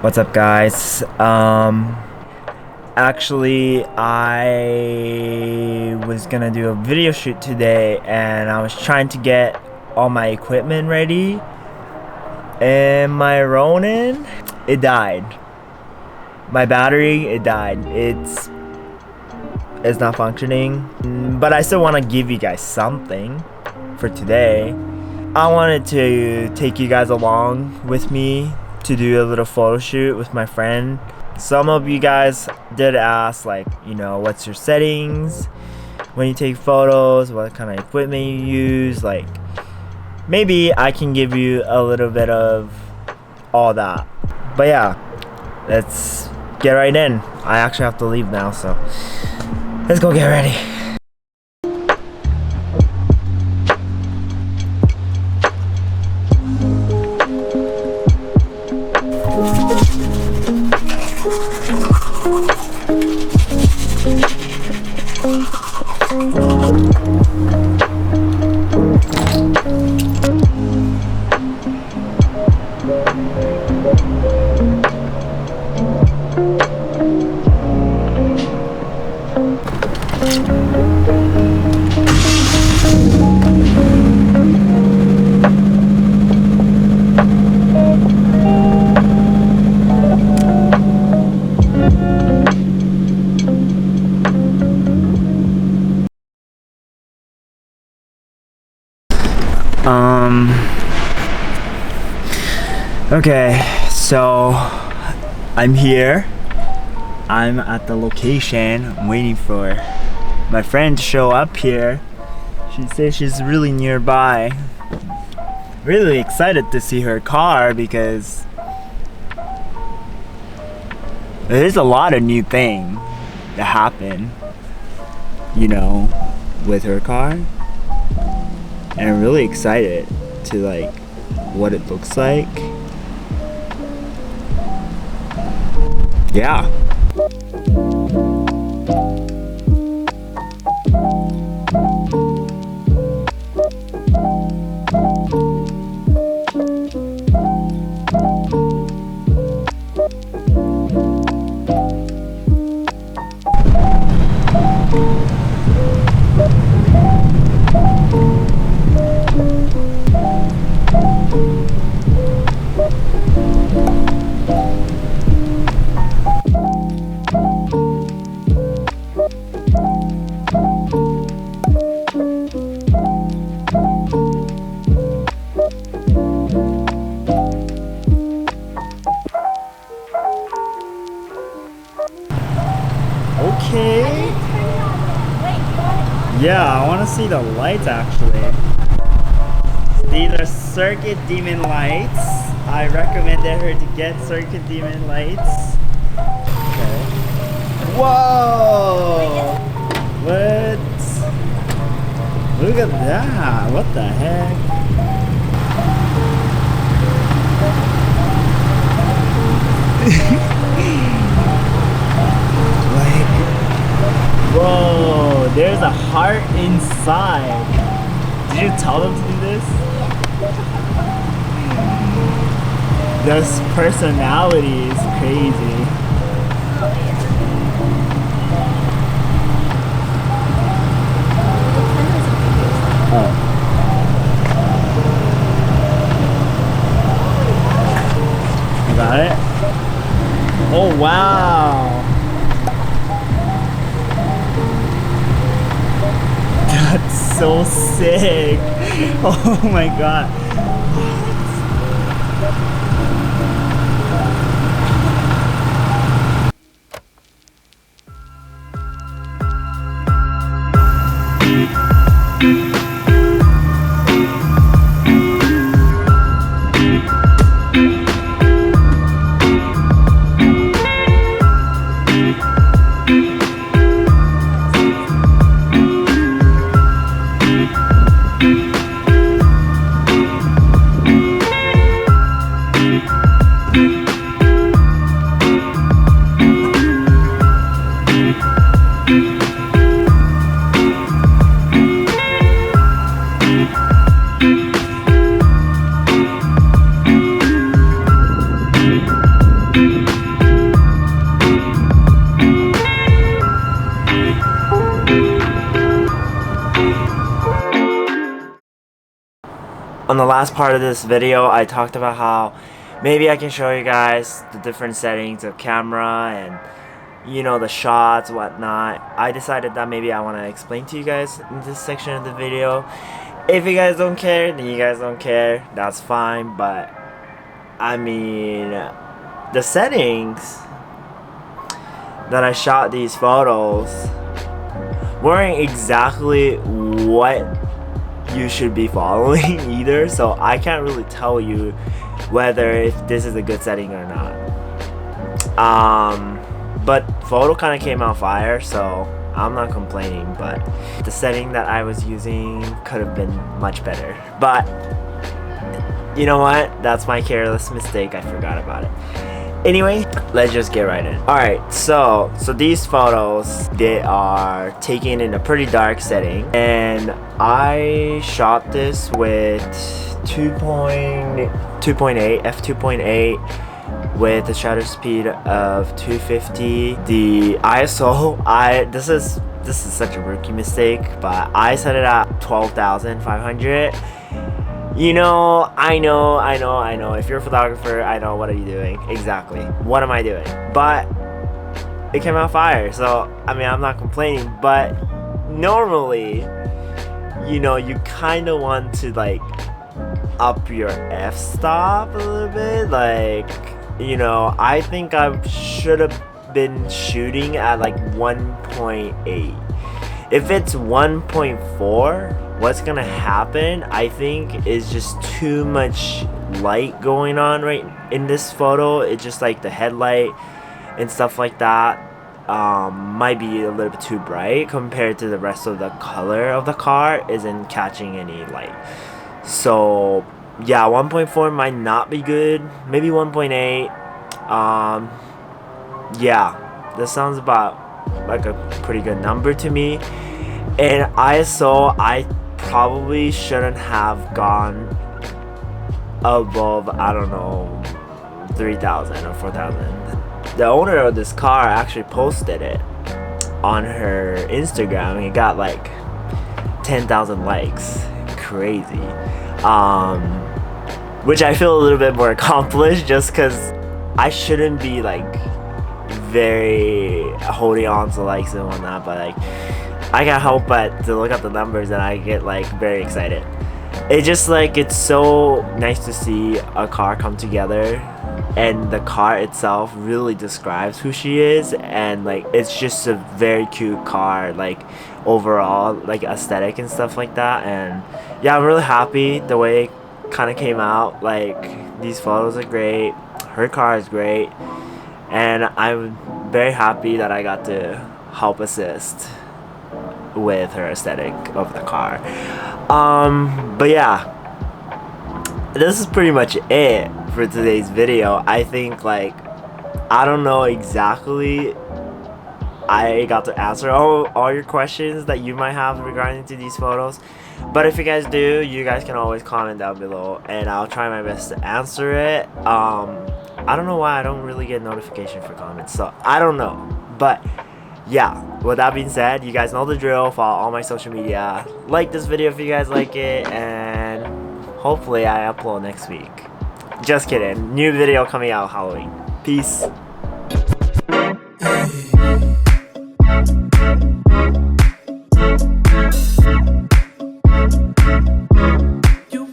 What's up, guys? Actually, I was gonna do a video shoot today and I was trying to get all my equipment ready, and my Ronin, it died. My battery, it died. It's not functioning, but I still want to give you guys something for today. I wanted to take you guys along with me to do a little photo shoot with my friend. Some of you guys did ask, like, you know, what's your settings when you take photos, what kind of equipment you use. Like, maybe I can give you a little bit of all that. But yeah, let's get right in. I actually have to leave now, so let's go get ready. Okay, so I'm here. I'm at the location. I'm waiting for my friend to show up here. She says she's really nearby. Really excited to see her car because there's a lot of new things that happen, you know, with her car. And I'm really excited to like what it looks like. Yeah. Okay. Yeah, I want to see the lights actually. These are circuit demon lights. I recommended her to get circuit demon lights. Okay. Whoa! What? Look at that! What the heck? Whoa, there's a heart inside. Did you tell them to do this? This personality is crazy. Oh. You got it? Oh, wow. That's so sick. Oh my god. On the last part of this video, I talked about how maybe I can show you guys the different settings of camera and, you know, the shots, whatnot. I decided that maybe I want to explain to you guys in this section of the video. If you guys don't care, then you guys don't care. That's fine, but I mean, the settings that I shot these photos weren't exactly what you should be following either, so I can't really tell you whether if this is a good setting or not. But photo kind of came out fire, so I'm not complaining, but the setting that I was using could have been much better. But you know what? That's my careless mistake. I forgot about it. Anyway, let's just get right in. Alright, so these photos, they are taken in a pretty dark setting, and I shot this with 2.8 f2.8 with a shutter speed of 250. The ISO, this is such a rookie mistake, but I set it at 12,500. You know, I know. If you're a photographer, I know what are you doing. Exactly. What am I doing? But it came out fire. So, I mean, I'm not complaining. But normally, you know, you kind of want to, like, up your f-stop a little bit. Like, you know, I think I should have been shooting at, like, 1.8. If it's 1.4, what's gonna happen, I think, is just too much light going on right in this photo. It's just like the headlight and stuff like that might be a little bit too bright compared to the rest of the color of the car isn't catching any light. So yeah, 1.4 might not be good. Maybe 1.8. Yeah, this sounds about like a pretty good number to me. And ISO, I probably shouldn't have gone above, I don't know, 3,000 or 4,000. The owner of this car actually posted it on her Instagram. He got like 10,000 likes. Crazy. Which I feel a little bit more accomplished, just because I shouldn't be like very holding on to likes and whatnot, but like I can't help but to look at the numbers and I get like very excited. It's just like, it's so nice to see a car come together, and the car itself really describes who she is, and like it's just a very cute car, like overall, like aesthetic and stuff like that. And yeah, I'm really happy the way it kind of came out. Like, these photos are great, her car is great, and I'm very happy that I got to help assist with her aesthetic of the car. But yeah, this is pretty much it for today's video. I think, like, I don't know exactly I got to answer all your questions that you might have regarding to these photos, but if you guys do, you guys can always comment down below and I'll try my best to answer it. I don't know why I don't really get notification for comments, so I don't know. But yeah, with that being said, you guys know the drill. Follow all my social media, like this video if you guys like it, and hopefully I upload next week. Just kidding, new video coming out Halloween. Peace. You